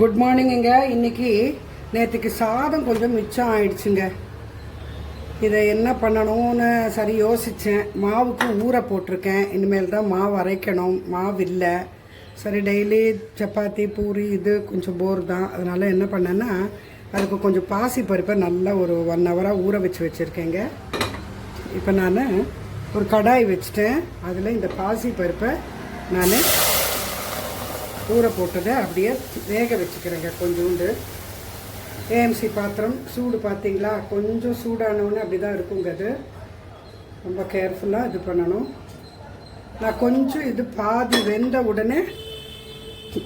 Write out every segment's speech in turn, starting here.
Good மார்னிங்குங்க. இன்றைக்கி நேற்றுக்கு சாதம் கொஞ்சம் மிச்சம் ஆயிடுச்சுங்க. இதை என்ன பண்ணணும்னு சரி யோசித்தேன். மாவுக்கு ஊற போட்டிருக்கேன். இனிமேல் தான் மாவு அரைக்கணும். மாவு இல்லை. சரி, டெய்லி சப்பாத்தி பூரி இது கொஞ்சம் போர் தான். அதனால் என்ன பண்ணேன்னா அதுக்கு கொஞ்சம் பாசி பருப்பை நல்லா ஒரு 1 ஹவராக ஊற வச்சுருக்கேங்க. இப்போ நான் ஒரு கடாய் வச்சுட்டேன். அதில் இந்த பாசி பருப்பை நான் ஊற போட்டதை அப்படியே வேக வச்சுக்கிறேங்க. கொஞ்சோண்டு ஏஎம்சி பாத்திரம் சூடு பார்த்தீங்களா, கொஞ்சம் சூடானவுன்னு அப்படி தான் இருக்குங்க. அது ரொம்ப கேர்ஃபுல்லாக இது பண்ணணும். நான் கொஞ்சம் இது பாதி வெந்த உடனே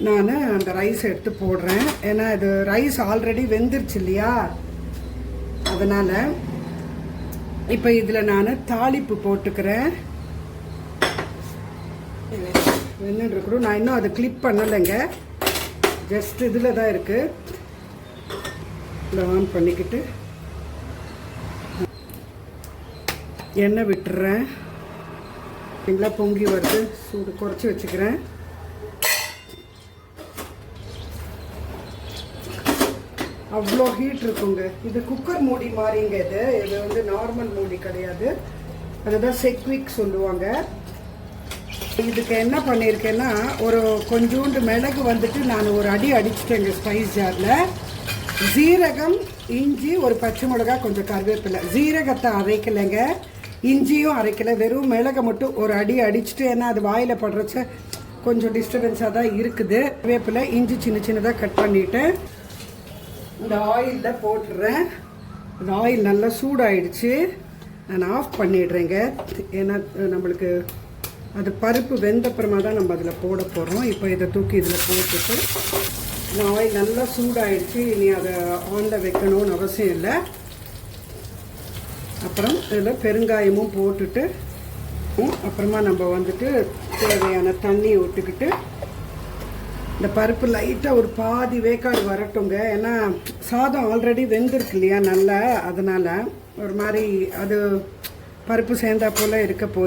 நான் அந்த ரைஸ் எடுத்து போடுறேன். ஏன்னா இது ரைஸ் ஆல்ரெடி வெந்துருச்சு இல்லையா, அதனால் இப்போ இதில் நான் தாளிப்பு போட்டுக்கிறேன். வெந்துட்டுருக்குறோம். நான் இன்னும் அதை கிளிப் பண்ணலைங்க. ஜஸ்ட் இதில் தான் இருக்குது. இதை ஆன் பண்ணிக்கிட்டு எண்ணெய் விட்டுறேன். சரிங்களா, பொங்கி வருது. சூடு குறைச்சி வச்சுக்கிறேன். அவ்வளோ ஹீட் இருக்குங்க. இது குக்கர் மூடி மாதிரிங்க. இது வந்து நார்மல் மூடி கிடையாது. அதுதான் செக்விக் சொல்லுவாங்க. இதுக்கு என்ன பண்ணியிருக்கேன்னா ஒரு கொஞ்சோண்டு மிளகு வந்துட்டு நான் ஒரு அடி அடிச்சிட்டேங்க ஸ்பைஸ் ஜாரில். ஜீரகம், இஞ்சி, ஒரு பச்சை மிளகா, கொஞ்சம் கருவேப்பிலை. ஜீரகத்தை அரைக்கலைங்க, இஞ்சியும் அரைக்கலை. வெறும் மிளகை மட்டும் ஒரு அடி அடிச்சுட்டு, ஏன்னா அது வாயில் படுறச்ச கொஞ்சம் டிஸ்டர்பன்ஸாக தான் இருக்குது. கருவேப்பிலை, இஞ்சி சின்ன சின்னதாக கட் பண்ணிவிட்டு இந்த ஆயிலில் போட்டுடுறேன். இந்த ஆயில் நல்லா சூடாயிடுச்சு. நான் ஆஃப் பண்ணிடுறேங்க. ஏன்னா நம்மளுக்கு அது பருப்பு வெந்தப்புறமா தான் நம்ம அதில் போட போகிறோம். இப்போ இதை தூக்கி இதில் போட்டுட்டு இந்த ஆயில் நல்லா சூடாயிடுச்சு. இனி அதை ஆனில் வைக்கணும்னு அவசியம் இல்லை. அப்புறம் இதில் பெருங்காயமும் போட்டுட்டு அப்புறமா நம்ம வந்துட்டு தேவையான தண்ணி விட்டுக்கிட்டு இந்த பருப்பு லைட்டாக ஒரு பாதி வேக்காடு வரட்டுங்க. ஏன்னா சாதம் ஆல்ரெடி வெந்திருக்கு இல்லையா நல்லா, அதனால் ஒரு மாதிரி அது பருப்பு சேர்ந்தா போல்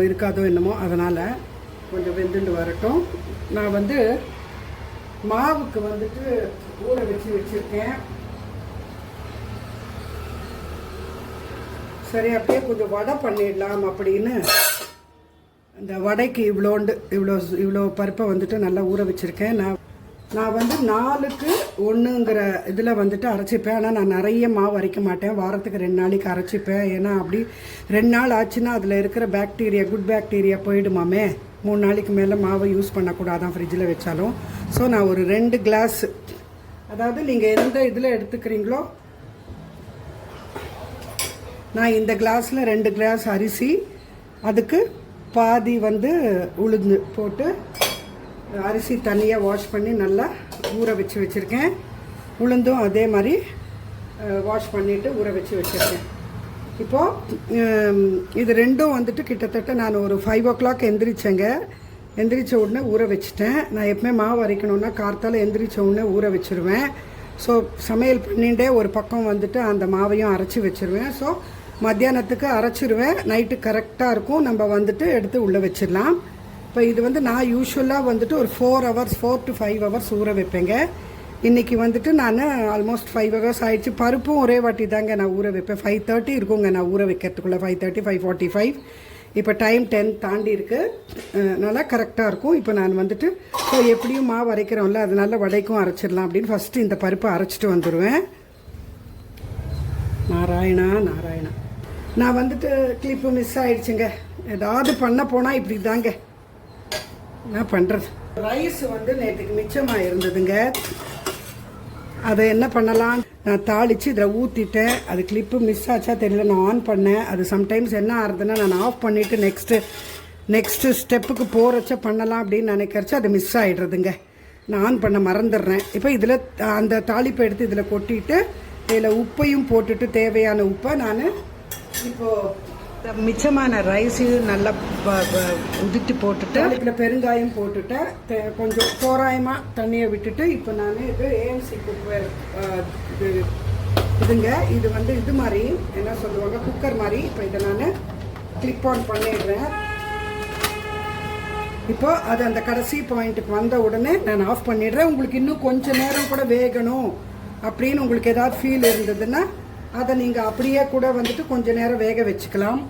இருக்காதோ என்னமோ, அதனால் கொஞ்சம் வெந்துட்டு வரட்டும். நான் வந்து மாவுக்கு வந்துட்டு ஊற வச்சுருக்கேன். சரி, அப்படியே கொஞ்சம் வடை பண்ணிடலாம் அப்படின்னு இந்த வடைக்கு இவ்வளோ பருப்பை வந்துட்டு நல்லா ஊற வச்சுருக்கேன். நான் வந்து 4க்கு 1ங்கிற இதில் வந்துட்டு அரைச்சிப்பேன். ஆனால் நான் நிறைய மாவு அரைக்க மாட்டேன். வாரத்துக்கு 2 நாளைக்கு அரைச்சிப்பேன். ஏன்னா அப்படி 2 நாள் ஆச்சுன்னா அதில் இருக்கிற பாக்டீரியா, குட் பாக்டீரியா போயிடுமாமே. 3 நாளைக்கு மேலே மாவை யூஸ் பண்ணக்கூடாதான் ஃப்ரிட்ஜில் வச்சாலும். ஸோ நான் ஒரு 2 கிளாஸ், அதாவது நீங்கள் எந்த இதில் எடுத்துக்கிறீங்களோ, நான் இந்த கிளாஸில் 2 கிளாஸ் அரிசி, அதுக்கு பாதி வந்து உளுந்து போட்டு அரிசி தனியாக வாஷ் பண்ணி நல்லா ஊற வச்சுருக்கேன். உளுந்தும் அதே மாதிரி வாஷ் பண்ணிவிட்டு ஊற வச்சுருக்கேன். இப்போது இது ரெண்டும் வந்துட்டு கிட்டத்தட்ட நான் ஒரு 5 o'clock எந்திரிச்சேங்க. எந்திரிச்ச உடனே ஊற வச்சுட்டேன். நான் எப்பவுமே மாவு அரைக்கணுன்னா கார்த்தால எந்திரிச்ச உடனே ஊற வச்சுருவேன். ஸோ சமையல் பண்ணிகிட்டே ஒரு பக்கம் வந்துட்டு அந்த மாவையும் அரைச்சி வச்சுருவேன். ஸோ மத்தியானத்துக்கு அரைச்சிருவேன். நைட்டு கரெக்டாக இருக்கும். நம்ம வந்துட்டு எடுத்து உள்ளே வச்சிடலாம். இப்போ இது வந்து நான் யூஸ்வலாக வந்துட்டு ஒரு 4 to 5 hours ஊற வைப்பேங்க. இன்றைக்கி வந்துட்டு நான் ஆல்மோஸ்ட் 5 hours ஆகிடுச்சு. பருப்பும் ஒரே வாட்டி தாங்க நான் ஊற வைப்பேன். 5:30 இருக்குங்க நான் ஊற வைக்கிறதுக்குள்ளே. 5:30, 5:45. இப்போ டைம் 10 தாண்டி இருக்குது. நல்லா கரெக்டாக இருக்கும். இப்போ நான் வந்துட்டு ஸோ எப்படியும் மாவு அரைக்கிறோம்ல, அதனால வடைக்கும் அரைச்சிடலாம் அப்படின்னு ஃபஸ்ட்டு இந்த பருப்பை அரைச்சிட்டு வந்துடுவேன். நாராயணா நாராயணா. நான் வந்துட்டு கிளிப்பு மிஸ் ஆகிடுச்சுங்க. ஏதாவது பண்ண போனால் இப்படி தாங்க என்ன பண்ணுறது. ரைஸ் வந்து நேற்றுக்கு மிச்சமாக இருந்ததுங்க. அதை என்ன பண்ணலாம், நான் தாளித்து இதில் ஊற்றிட்டேன். அது கிளிப்பு மிஸ் ஆச்சா தெரியல. நான் ஆன் பண்ணேன். அது சம்டைம்ஸ் என்ன ஆகுதுன்னா நான் ஆஃப் பண்ணிவிட்டு நெக்ஸ்ட்டு ஸ்டெப்புக்கு போகிறச்ச பண்ணலாம் அப்படின்னு நினைக்கிறச்சா அது மிஸ் ஆகிடுறதுங்க. நான் ஆன் பண்ண மறந்துடுறேன். இப்போ இதில் அந்த தாளிப்பை எடுத்து இதில் கொட்டிட்டு இதில் உப்பையும் போட்டுட்டு தேவையான உப்பை நான் இப்போது மிச்சமான ரைஸு நல்லா உதித்து போட்டுட்டு அதில் பெருங்காயம் போட்டுட்டேன். கொஞ்சம் தோராயமாக தண்ணியை விட்டுட்டு இப்போ நான் இது ஏஎம்சி குக்வேர் இதுங்க. இது வந்து இது மாதிரி என்ன சொல்லுவாங்க, குக்கர் மாதிரி. இப்போ இதை நான் கிளிப் ஆன் பண்ணிடுறேன். இப்போ அது அந்த கடைசி பாயிண்ட்டுக்கு வந்த உடனே நான் ஆஃப் பண்ணிடுறேன். உங்களுக்கு இன்னும் கொஞ்சம் நேரம் கூட வேகணும் அப்படின்னு உங்களுக்கு ஏதாவது ஃபீல் இருந்ததுன்னா அதை நீங்கள் அப்படியே கூட வந்துட்டு கொஞ்சம் நேரம் வேக வச்சுக்கலாம்.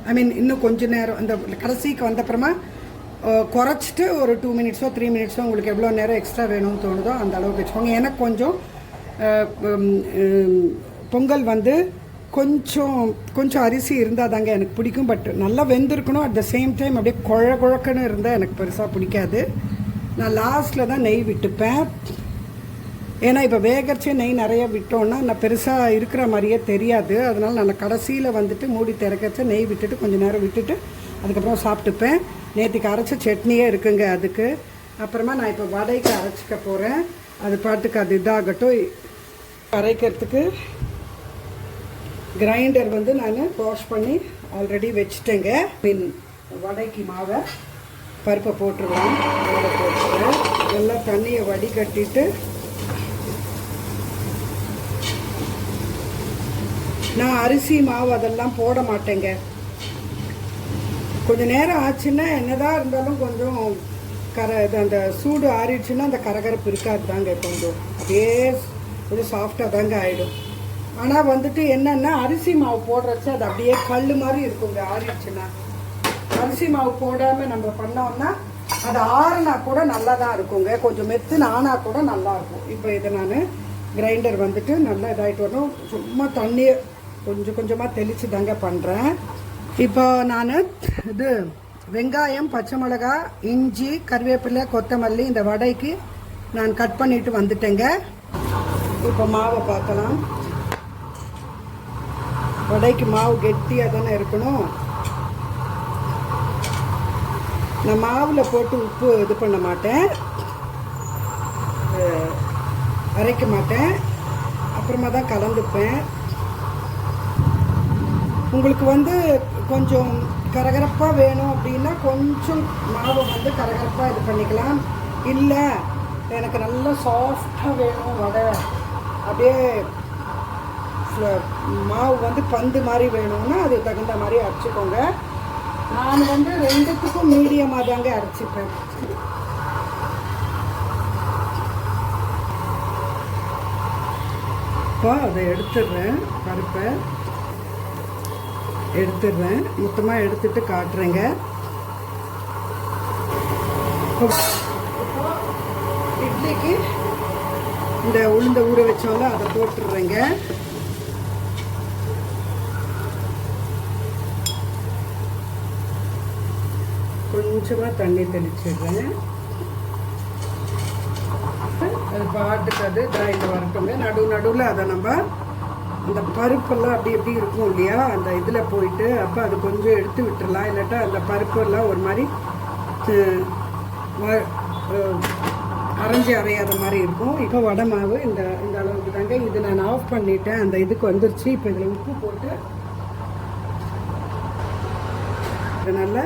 ஐ மீன் இன்னும் கொஞ்சம் நேரம் அந்த கடைசிக்கு வந்தப்புறமா குறைச்சிட்டு ஒரு 2 மினிட்ஸோ 3 மினிட்ஸோ உங்களுக்கு எவ்வளோ நேரம் எக்ஸ்ட்ரா வேணும்னு தோணுதோ அந்த அளவுக்கு வச்சுக்கோங்க. எனக்கு கொஞ்சம் பொங்கல் வந்து கொஞ்சம் அரிசி இருந்தால் தாங்க எனக்கு பிடிக்கும். பட் நல்லா வெந்திருக்கணும். அட் த சேம் டைம் அப்படியே குழக்குன்னு இருந்தால் எனக்கு பெருசாக பிடிக்காது. நான் லாஸ்ட்டில் தான் நெய் விட்டுப்பேன். ஏன்னா இப்போ வேகச்சே நெய் நிறைய விட்டோன்னா நான் பெருசாக இருக்கிற மாதிரியே தெரியாது. அதனால் நான் கடைசியில் வந்துட்டு மூடி திறக்கச்ச நெய் விட்டுட்டு கொஞ்சம் நேரம் விட்டுட்டு அதுக்கப்புறம் சாப்பிட்டுப்பேன். நேற்றுக்கு அரைச்ச சட்னியே இருக்குங்க அதுக்கு. அப்புறமா நான் இப்போ வடைக்கு அரைச்சிக்க போகிறேன். அது பாட்டுக்கு அது இதாகட்டும். அரைக்கிறதுக்கு கிரைண்டர் வந்து நான் வாஷ் பண்ணி ஆல்ரெடி வச்சுட்டேங்க. மீன் வடைக்கு மாவை பருப்பை போட்டுருவேன். மாவை போட்டுருவேன். எல்லாம் தண்ணியை வடிகட்டிட்டு நான் அரிசி மாவு அதெல்லாம் போட மாட்டேங்க. கொஞ்சம் நேரம் ஆச்சுன்னா என்னதான் இருந்தாலும் கொஞ்சம் அந்த சூடு ஆறிடுச்சுன்னா அந்த கரகரப்பு இருக்காது தாங்க. கொஞ்சம் அப்படியே கொஞ்சம் சாஃப்டாக தாங்க ஆகிடும். ஆனால் வந்துட்டு என்னென்னா அரிசி மாவு போடுறச்சு அது அப்படியே கல் மாதிரி இருக்குங்க ஆறிடுச்சுன்னா. அரிசி மாவு போடாமல் நம்ம பண்ணோம்னா அது ஆறுனா கூட நல்லா தான் இருக்குங்க. கொஞ்சம் மெத்துன்னு ஆனால் கூட நல்லாயிருக்கும். இப்போ இதை நான் கிரைண்டர் வந்துட்டு நல்லா இதாகிட்டு வரணும். சும்மா தண்ணியை கொஞ்சம் கொஞ்சமாக தெளித்து தாங்க பண்ணுறேன். இப்போ நான் இது வெங்காயம், பச்சை மிளகா, இஞ்சி, கருவேப்பிலை, கொத்தமல்லி இந்த வடைக்கு நான் கட் பண்ணிட்டு வந்துட்டேங்க. இப்போ மாவை பார்க்கலாம். வடைக்கு மாவு கெட்டியாக தானே இருக்கணும். நான் மாவில் போட்டு உப்பு இது பண்ண மாட்டேன், அரைக்க மாட்டேன். அப்புறமா தான் கலந்துப்பேன். உங்களுக்கு வந்து கொஞ்சம் கரகரப்பாக வேணும் அப்படின்னா கொஞ்சம் மாவை வந்து கரகரப்பாக இது பண்ணிக்கலாம். இல்லை எனக்கு நல்லா சாஃப்டாக வேணும் வடை, அப்படியே மாவு வந்து பந்து மாதிரி வேணும்னா அது தகுந்த மாதிரி அரைச்சிக்கோங்க. நான் வந்து ரெண்டுத்துக்கும் மீடியமாக தாங்க அரைச்சிப்பேன். இப்போ அதை எடுத்துடுறேன். பருப்பை எடுத்துடுறேன். மொத்தமாக எடுத்துட்டு காட்டுறேங்க. இட்லிக்கு இந்த உளுந்த ஊற வச்சோம்ல அதை போட்டுடுறேங்க. கொஞ்சமாக தண்ணி தெளிச்சிடுறேன். அது பாட்டுக்கு அது கிரைண்ட் வரட்டுங்க. நடுவில் அதை நம்ம அந்த பருப்பெல்லாம் அப்படி எப்படி இருக்கும் இல்லையா, அந்த இதில் போயிட்டு அப்போ அது கொஞ்சம் எடுத்து விட்டுடலாம். இல்லாட்டா அந்த பருப்பெல்லாம் ஒரு மாதிரி அரைஞ்சி அரையாத மாதிரி இருக்கும். இப்போ வடை மாவு இந்த அளவுக்கு தாங்க. இது நான் ஆஃப் பண்ணிட்டேன். அந்த இதுக்கு வந்துருச்சு. இப்போ இதில் உப்பு போட்டு இது நல்லா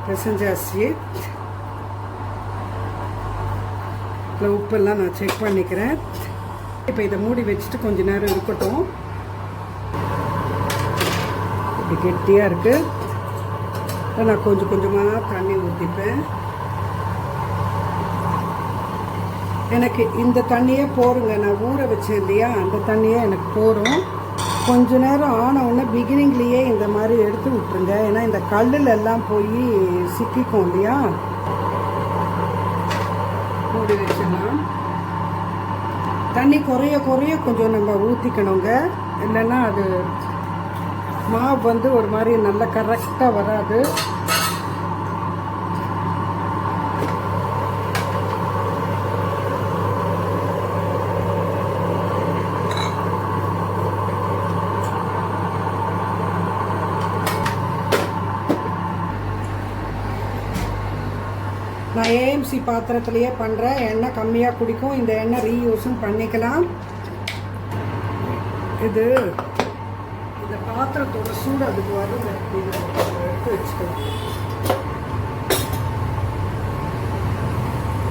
பிசைஞ்சாச்சு. இதில் உப்பெல்லாம் நான் செக் பண்ணிக்கிறேன். இப்போ இதை மூடி வச்சுட்டு கொஞ்ச நேரம் இருக்கட்டும். இப்படி கெட்டியாக இருக்குது. நான் கொஞ்சம் கொஞ்சமாக தண்ணி ஊற்றிப்பேன். எனக்கு இந்த தண்ணியே போருங்க. நான் ஊற வச்சேன் இல்லையா, அந்த தண்ணியே எனக்கு போரும். கொஞ்ச நேரம் ஆன உடனே பிகினிங்லேயே இந்த மாதிரி எடுத்து விட்டுருங்க. ஏன்னா இந்த கல்லில் எல்லாம் போய் சிக்கிக்கும் இல்லையா. மூடி வச்சிடலாம். தண்ணி குறைய குறைய கொஞ்சம் நம்ம ஊற்றிக்கணுங்க. இல்லைன்னா அது மாவு வந்து ஒரு மாதிரி நல்லா கரெக்டாக வராது. நான் ஏஎம்சி பாத்திரத்துலேயே பண்ணுறேன். எண்ணெய் கம்மியாக குடிக்கும். இந்த எண்ணெய் ரீயூஸும் பண்ணிக்கலாம். இது இந்த பாத்திரத்தோட சூடு அதுக்கு வரும். எடுத்து வச்சுக்கலாம்.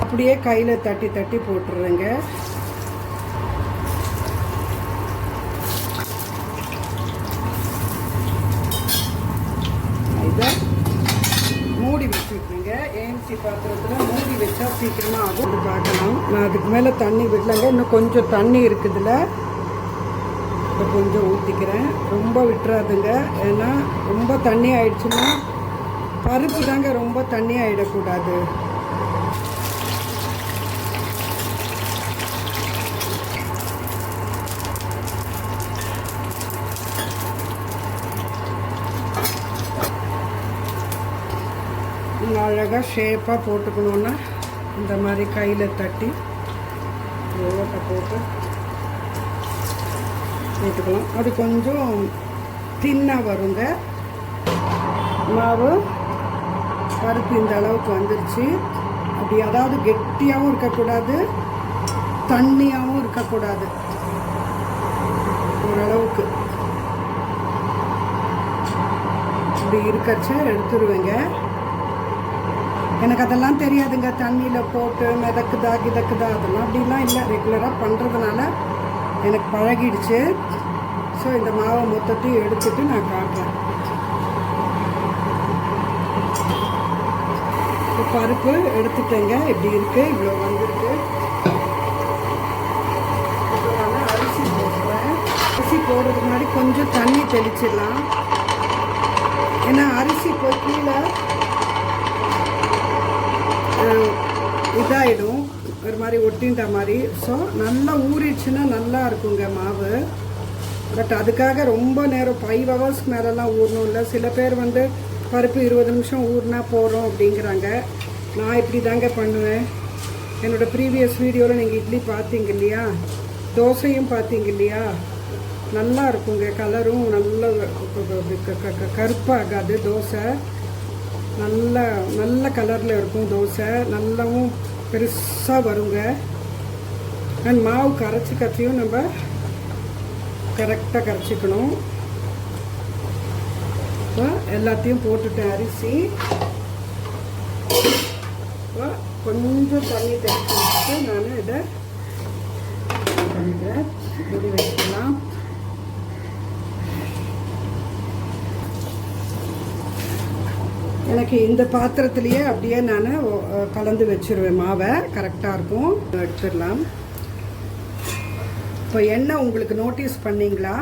அப்படியே கையில் தட்டி தட்டி போட்டுருங்க. இதை மூடி வச்சுருக்கீங்க. வச்சுருக்கேங்க. ஏஎம்சி பாத்திரத்தில் மூடி வச்சா சீக்கிரமாக ஆகும். பார்க்கலாம். நான் அதுக்கு மேலே தண்ணி விடலைங்க. இன்னும் கொஞ்சம் தண்ணி இருக்குதுல, இப்போ கொஞ்சம் ஊற்றிக்கிறேன். ரொம்ப விட்டுறாதுங்க, ஏன்னா ரொம்ப தண்ணி ஆயிடுச்சுன்னா பருப்பு தாங்க ரொம்ப தண்ணி ஆகிடக்கூடாது. அழகாக ஷேப்பாக போட்டுக்கணுன்னா இந்த மாதிரி கையில் தட்டி ஓட்டை போட்டு போட்டுக்கலாம். அது கொஞ்சம் தின்னாக வருங்க மாவு. பருப்பு இந்த அளவுக்கு வந்துருச்சு. அப்படி அதாவது கெட்டியாகவும் இருக்கக்கூடாது, தண்ணியாகவும் இருக்கக்கூடாது, ஓரளவுக்கு இப்படி இருக்கச்சு எடுத்துருவேங்க. எனக்கு அதெல்லாம் தெரியாதுங்க. தண்ணியில் போட்டு மிதக்குதா கிதக்குதா அதெல்லாம் அப்படிலாம் இல்லை. ரெகுலராக பண்ணுறதுனால எனக்கு பழகிடுச்சு. ஸோ இந்த மாவை மொத்தத்தையும் எடுத்துட்டு நான் காட்டுறேன். பருப்பு எடுத்துட்டேங்க. இப்படி இருக்குது, இவ்வளோ வந்துருக்கு. இப்போ நான் அரிசி போடுறேன். அரிசி போடுறதுக்கு முன்னாடி கொஞ்சம் தண்ணி தெளிச்சிடலாம். ஏன்னா அரிசி போய் கீழே இதாகிடும், ஒரு மாதிரி ஒட்டின்ற மாதிரி. ஸோ நல்லா ஊறிடுச்சுன்னா நல்லா இருக்குங்க மாவு. பட் அதுக்காக ரொம்ப நேரம் 5 ஹவர்ஸ்க்கு மேலெலாம் ஊறணும் இல்லை. சில பேர் வந்து பருப்பு 20 நிமிஷம் ஊறினா போகிறோம் அப்படிங்கிறாங்க. நான் இப்படி தாங்க பண்ணுவேன். என்னோடய ப்ரீவியஸ் வீடியோவில் நீங்கள் இட்லி பார்த்தீங்க இல்லையா, தோசையும் பார்த்தீங்க இல்லையா, நல்லா இருக்குங்க. கலரும் நல்ல கருப்பாகாது. தோசை நல்ல கலரில் இருக்கும். தோசை நல்லாவும் பெருசாக வருங்க. அண்ட் மாவு கரைச்சியும் நம்ம கரெக்டாக கரைச்சிக்கணும். எல்லாத்தையும் போட்டுட்டேன். அரிசி கொஞ்சம் தண்ணி தெளிச்சு நான் இதை பண்ணிக்கிறேன். மூடி வச்சுக்கலாம். எனக்கு இந்த பாத்திரத்துலேயே அப்படியே நான் கலந்து வச்சுருவேன் மாவை. கரெக்டாக இருக்கும். எடுத்துடலாம். இப்போ எண்ணெய் உங்களுக்கு நோட்டீஸ் பண்ணிங்களா?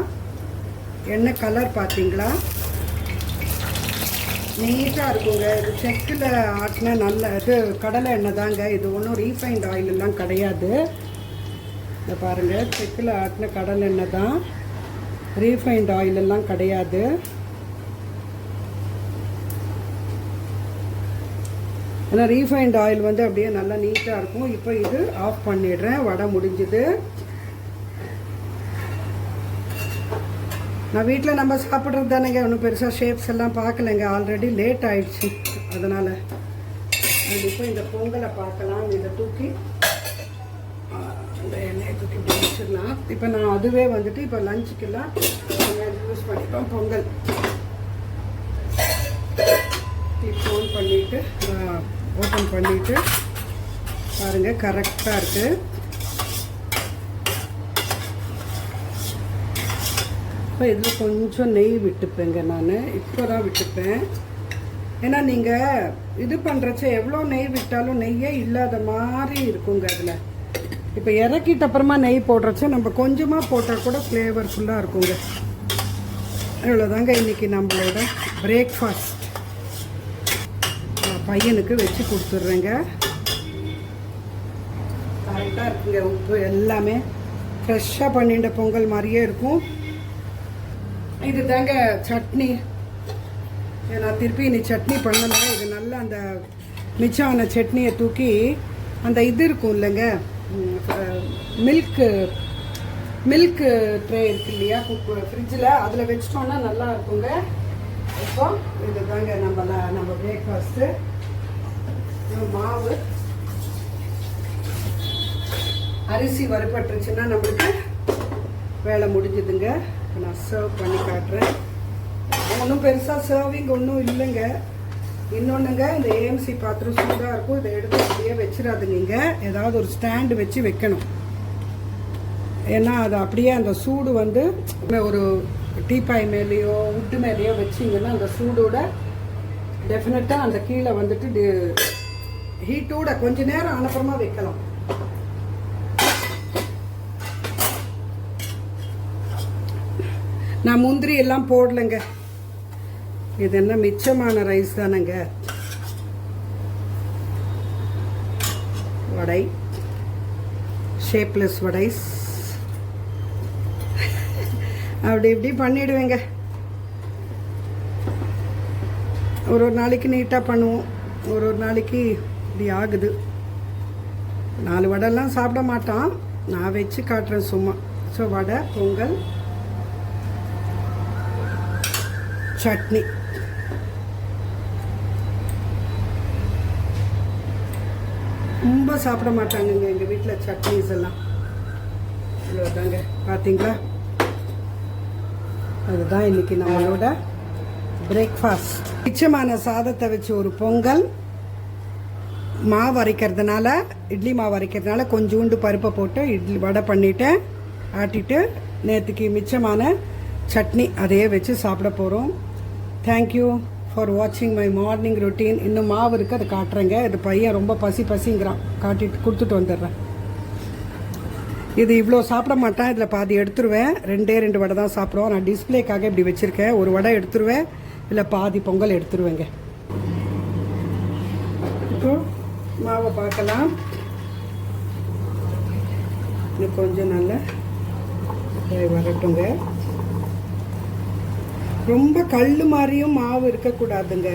எண்ணெய் கலர் பார்த்தீங்களா? நீட்டாக இருக்குங்க. இது செக்கில் ஆட்டினா நல்ல இது கடலை எண்ணெய் தாங்க. இது ஒன்றும் ரீஃபைண்ட் ஆயிலெல்லாம் கிடையாது. இதை பாருங்கள், செக்கில் ஆட்டின கடலை எண்ணெய் தான், ரீஃபைண்ட் ஆயிலெல்லாம் கிடையாது. ஏன்னா ரீஃபைண்ட் ஆயில் வந்து அப்படியே நல்லா நீட்டாக இருக்கும். இப்போ இது ஆஃப் பண்ணிடுறேன். வடை முடிஞ்சுது. நான் வீட்டில் நம்ம சாப்பிட்றது தானேங்க, ஒன்றும் பெருசாக ஷேப்ஸ் எல்லாம் பார்க்கலைங்க. ஆல்ரெடி லேட் ஆயிடுச்சு, அதனால். இப்போ இந்த பொங்கலை பார்க்கலாம். இதை தூக்கி இந்த எண்ணெயை தூக்கி வச்சிடலாம். இப்போ நான் அதுவே வந்துட்டு இப்போ லஞ்சுக்கெல்லாம் யூஸ் பண்ணிப்பேன். பொங்கல் ஓன் பண்ணிவிட்டு ஓப்பன் பண்ணிவிட்டு பாருங்கள், கரெக்டாக இருக்குது. இப்போ இதில் கொஞ்சம் நெய் விட்டுப்பேங்க. நான் இப்போ தான் விட்டுப்பேன். ஏன்னா நீங்கள் இது பண்ணுறச்ச எவ்வளோ நெய் விட்டாலும் நெய்யே இல்லாத மாதிரி இருக்குங்க அதில். இப்போ இறக்கிட்ட அப்புறமா நெய் போடுறச்ச நம்ம கொஞ்சமாக போட்டால் கூட ஃப்ளேவர்ஃபுல்லாக இருக்குங்க. இவ்வளோதாங்க இன்றைக்கி நம்மளோட பிரேக்ஃபாஸ்ட். பையனுக்கு வச்சு கொடுத்துட்றேங்க. கரெக்டாக இருக்குங்க. உப்பு எல்லாமே ஃப்ரெஷ்ஷாக பண்ணிட்ட பொங்கல் மாதிரியே இருக்கும். இது தாங்க சட்னி. நான் திருப்பி இனி சட்னி பண்ணலை. இது நல்லா அந்த மிச்சமான சட்னியை தூக்கி அந்த இது இருக்கும் இல்லைங்க, மில்க்கு ட்ரே இருக்கு இல்லையா ஃப்ரிட்ஜில், அதில் வச்சிட்டோன்னா நல்லா இருக்குங்க. இப்போ இது தாங்க நம்ம பிரேக்ஃபாஸ்ட்டு. மாவு அரிசி வறுபட்டுருச்சுன்னா நம்மளுக்கு வேலை முடிஞ்சுதுங்க. நான் சர்வ் பண்ணி காட்டுறேன். ஒன்றும் பெருசாக சர்விங் ஒன்றும் இல்லைங்க. இன்னொன்றுங்க, இந்த ஏஎம்சி பாத்திரம் சூடாக இருக்கும். இதை எடுத்து அப்படியே வச்சிடாதுங்க. ஏதாவது ஒரு ஸ்டாண்டு வச்சு வைக்கணும். ஏன்னா அது அப்படியே அந்த சூடு வந்து ஒரு டீப்பாய் மேலேயோ உட்டு மேலேயோ வச்சிங்கன்னா அந்த சூடோட டெஃபினட்டாக அந்த கீழே வந்துட்டு ஹீட்டோட கொஞ்ச நேரம் அனுப்புறமா வைக்கலாம். நான் முந்திரி எல்லாம் போடலைங்க. இது என்ன மிச்சமான ரைஸ் தானேங்க. வடை, ஷேப்லெஸ் வடை அப்படி இப்படி பண்ணிடுவேங்க. ஒரு நாளைக்கு நீட்டாக பண்ணுவோம், ஒரு நாளைக்கு இப்படி ஆகுது. 4 வடைலாம் சாப்பிட மாட்டான், நான் வச்சு காட்டுறேன் சும்மா. ஸோ வடை, பொங்கல், சட்னி. ரொம்ப சாப்பிட மாட்டாங்கங்க எங்கள் வீட்டில் சட்னிஸ் எல்லாம். இவ்வளோதாங்க, பார்த்தீங்களா? அதுதான் இன்றைக்கி நம்மளோட பிரேக்ஃபாஸ்ட். மிச்சமான சாதத்தை வச்சு ஒரு பொங்கல், மாவு அரைக்கிறதுனால, இட்லி மாவு அரைக்கிறதுனால கொஞ்சோண்டு பருப்பை போட்டு இட்லி வடை பண்ணிவிட்டேன், ஆட்டிட்டு நேற்றுக்கு மிச்சமான சட்னி அதையே வச்சு சாப்பிட போகிறோம். தேங்க்யூ ஃபார் வாட்சிங் மை மார்னிங் ரொட்டீன். இன்னும் மாவு இருக்குது, அதை காட்டுறேங்க. இது பையன் ரொம்ப பசிங்கிறான், காட்டிட்டு கொடுத்துட்டு வந்துடுறேன். இது இவ்வளோ சாப்பிட மாட்டேன், இதில் பாதி எடுத்துருவேன். 2 வடை தான் சாப்பிடுவோம். நான் டிஸ்பிளேக்காக இப்படி வச்சுருக்கேன். ஒரு வடை எடுத்துருவேன், இல்லை பாதி பொங்கல் எடுத்துருவேங்க. இப்போ மாவை பார்க்கலாம். இன்னும் கொஞ்சம் நல்லா வரட்டுங்க. ரொம்ப கல் மாதிரியும் மாவு இருக்கக்கூடாதுங்க.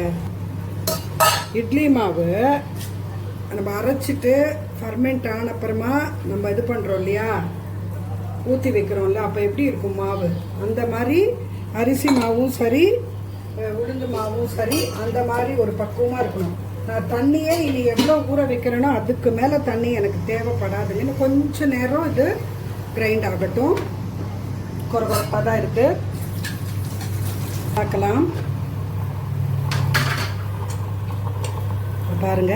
இட்லி மாவு நம்ம அரைச்சிட்டு ஃபர்மெண்ட் ஆன அப்புறமா நம்ம இது பண்ணுறோம் இல்லையா, ஊற்றி வைக்கிறோம்ல, அப்போ எப்படி இருக்கும் மாவு, அந்த மாதிரி அரிசி மாவும் சரி, உளுந்து மாவும் சரி, அந்த மாதிரி ஒரு பக்குவமாக இருக்கணும். நான் தண்ணியே இனி எவ்வளோ ஊற வைக்கிறேனோ அதுக்கு மேலே தண்ணி எனக்கு தேவைப்படாதுங்க. இன்னும் கொஞ்சம் நேரம் இது கிரைண்ட் ஆகட்டும். குறைப்பாக தான் இருக்குது, பார்க்கலாம். பாருங்க,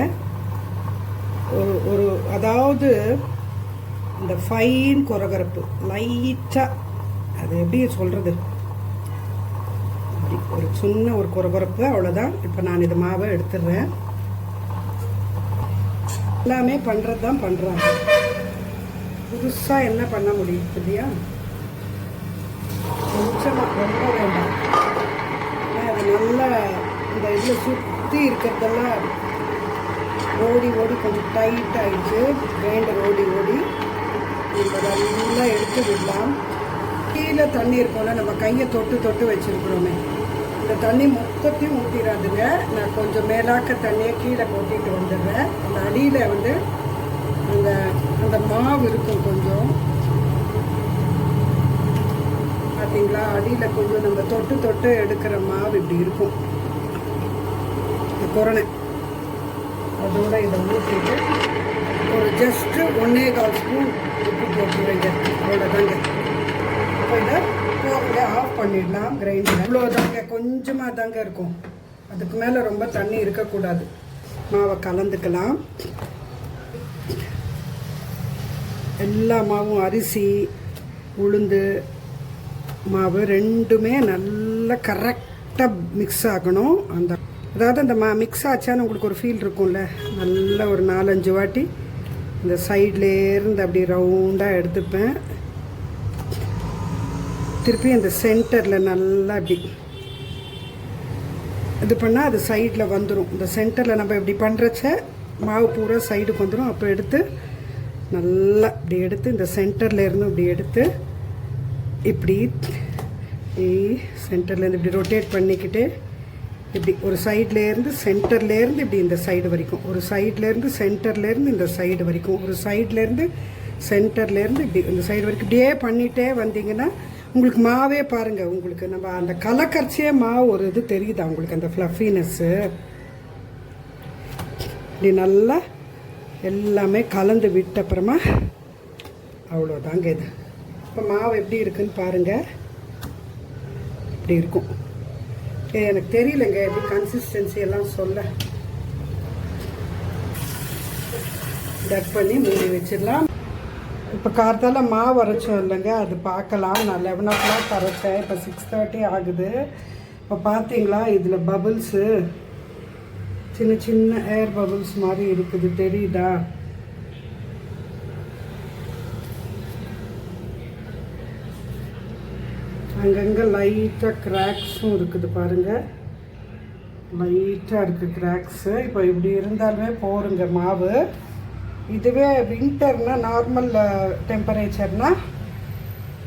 ஒரு அதாவது இந்த ஃபைன் குறகரப்பு லைட்டாக, அது எப்படி சொல்கிறது, ஒரு சின்ன ஒரு குறகரப்பு, அவ்வளோதான். இப்போ நான் இது மாவை எடுத்துடுறேன். எல்லாமே பண்ணுறது தான் பண்ணுறாங்க, புதுசாக என்ன பண்ண முடியும் இல்லையா? கொஞ்சமாக, ரொம்ப வேண்டாம். அது நல்லா இந்த இதில் சுற்றி இருக்கிறதெல்லாம் ஓடி கொஞ்சம் டைட் ஆகிடுச்சு. கிரைண்டர் ஓடி இப்போ நல்லா எடுத்து விடலாம். கீழே தண்ணி இருக்கோம்ல, நம்ம கையை தொட்டு வச்சுருக்குறோமே, இந்த தண்ணி மொத்தத்தையும் ஊற்றிடாதுங்க. நான் கொஞ்சம் மேலாக்க தண்ணியை கீழே கொட்டிட்டு வந்துடுறேன். அந்த அடியில் வந்து அந்த மாவு இருக்கும் கொஞ்சம், பார்த்தீங்களா? அடியில் கொஞ்சம் நம்ம தொட்டு எடுக்கிற மாவு இப்படி இருக்கும், குரணை. அதோட இதை ஊற்றிட்டு ஒரு ஜஸ்ட்டு 1.25 ஸ்பூன் உப்பு போட்டுருவேங்க, அவ்வளோதாங்க. அப்போ இதை போகல ஆஃப் பண்ணிடலாம் கிரைண்டர். இவ்வளோதாங்க, கொஞ்சமாக தாங்க இருக்கும், அதுக்கு மேலே ரொம்ப தண்ணி இருக்கக்கூடாது. மாவை கலந்துக்கலாம். எல்லா மாவும், அரிசி உளுந்து மாவு ரெண்டுமே நல்லா கரெக்டாக மிக்ஸ் ஆகணும். அதாவது அந்த மிக்ஸ் ஆச்சான்னு உங்களுக்கு ஒரு ஃபீல் இருக்கும்ல, நல்லா ஒரு 4-5 வாட்டி இந்த சைட்லேருந்து அப்படி ரவுண்டாக எடுத்துப்பேன். திருப்பி அந்த சென்டரில் நல்லா அப்படி இது பண்ணால் அது சைடில் வந்துடும். இந்த சென்டரில் நம்ம இப்படி பண்ணுறச்ச மாவு பூரா சைடுக்கு வந்துடும். அப்போ எடுத்து நல்லா இப்படி எடுத்து இந்த சென்டர்லேருந்து இப்படி எடுத்து இப்படி சென்டர்லேருந்து இப்படி ரொட்டேட் பண்ணிக்கிட்டு இப்படி ஒரு சைட்லேருந்து சென்டர்லேருந்து இப்படி இந்த சைடு வரைக்கும், ஒரு சைட்லேருந்து சென்டர்லேருந்து இந்த சைடு வரைக்கும், ஒரு சைட்லேருந்து சென்டர்லேருந்து இப்படி இந்த சைடு வரைக்கும் இப்படியே பண்ணிகிட்டே வந்தீங்கன்னா உங்களுக்கு மாவே பாருங்கள், உங்களுக்கு நம்ம அந்த கலக்கரிச்சியே மாவு ஒரு இது தெரியுதா உங்களுக்கு, அந்த ஃப்ளஃபினஸ்ஸு. இப்படி நல்லா எல்லாமே கலந்து விட்ட அப்புறமா அவ்வளோதாங்க இது. இப்போ மாவு எப்படி இருக்குன்னு பாருங்கள், இப்படி இருக்கும். எனக்கு தெரியலங்க எப்படி கன்சிஸ்டன்சி எல்லாம் சொல்ல. டக் பண்ணி மூடி வச்சிடலாம். இப்போ கார்த்தால மாவு அரைச்சோம் இல்லைங்க, அது பார்க்கலாம். நான் 11 o'clock அரைச்சேன், இப்போ 6:30 ஆகுது. இப்போ பார்த்தீங்களா இதில் பபுள்ஸு சின்ன சின்ன ஏர் பபிள்ஸ் மாதிரி இருக்குது, தெரியுதா? அங்கங்கே லைட்டாக கிராக்ஸும் இருக்குது பாருங்கள், லைட்டாக இருக்குது கிராக்ஸு. இப்போ இப்படி இருந்தாலுமே போருங்க மாவு. இதுவே வின்டர்னால் நார்மல் டெம்பரேச்சர்னால்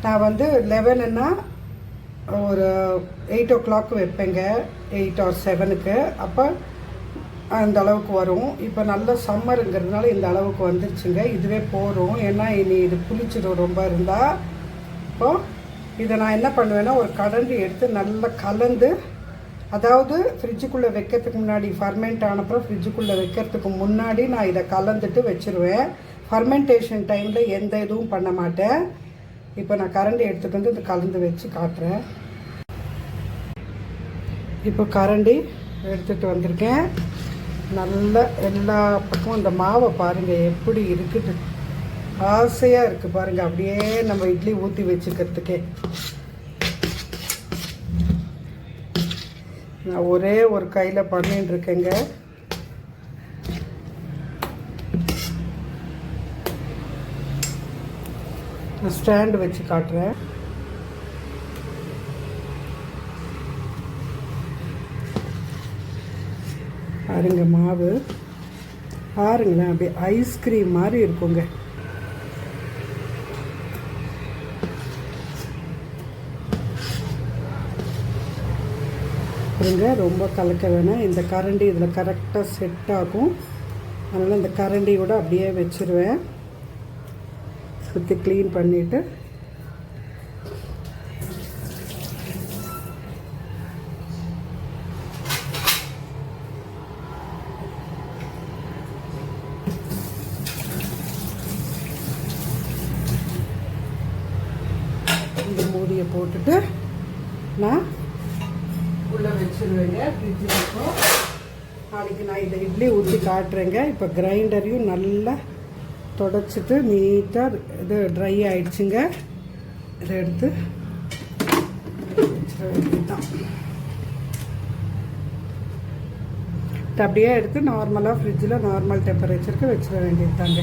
நான் வந்து 11ன்னா ஒரு 8 o'clock வைப்பேங்க, 8 or 7க்கு. அப்போ அந்த அளவுக்கு வரும். இப்போ நல்ல சம்மருங்கிறதுனால இந்த அளவுக்கு வந்துருச்சுங்க. இதுவே போகிறோம், ஏன்னா இனி இது புளிச்சிடும் ரொம்ப இருந்தால். இப்போது இதை நான் என்ன பண்ணுவேன்னா ஒரு கரண்டி எடுத்து நல்லா கலந்து, அதாவது ஃப்ரிட்ஜுக்குள்ளே வைக்கிறதுக்கு முன்னாடி, ஃபர்மெண்ட் ஆனப்புறம் ஃப்ரிட்ஜுக்குள்ளே வைக்கிறதுக்கு முன்னாடி நான் இதை கலந்துட்டு வச்சுருவேன். ஃபர்மெண்டேஷன் டைமில் எந்த இதுவும் பண்ண மாட்டேன். இப்போ நான் கரண்டி எடுத்துகிட்டு வந்து இந்த கலந்து வச்சு காட்டுறேன். இப்போ கரண்டி எடுத்துகிட்டு வந்திருக்கேன். நல்லா எல்லா பக்கமும் இந்த மாவை பாருங்கள் எப்படி இருக்குது, ஆசையாக இருக்குது பாருங்கள். அப்படியே நம்ம இட்லி ஊற்றி வச்சுக்கிறதுக்கே. நான் ஒரே ஒரு கையில் பண்ணிட்டு இருக்கேங்க. நான் ஸ்டாண்டு வச்சு காட்டுறேன். பாருங்க மாவு பாருங்களேன், அப்படியே ஐஸ்கிரீம் மாதிரி இருக்குங்க. பாருங்க, ரொம்ப கலக்க வேணாம். இந்த கரண்டி இதில் கரெக்டாக செட் ஆகும். அதனால் இந்த கரண்டியோட அப்படியே வச்சுருவேன். சுற்றி க்ளீன் பண்ணிவிட்டு இந்த மூடியை போட்டுட்டு நான் உள்ளே வச்சுருவேங்க ஃப்ரிட்ஜில். இருக்கும் நாளைக்கு நான் இதை இட்லி ஊற்றி காட்டுறேங்க. இப்போ கிரைண்டரையும் நல்லா தொடச்சிட்டு நீட்டாக இது ட்ரை ஆகிடுச்சுங்க. இதை எடுத்து வச்சிட வேண்டியதுதான். அப்படியே எடுத்து நார்மலாக ஃப்ரிட்ஜில் நார்மல் டெம்பரேச்சருக்கு வச்சிட வேண்டியது தாங்க.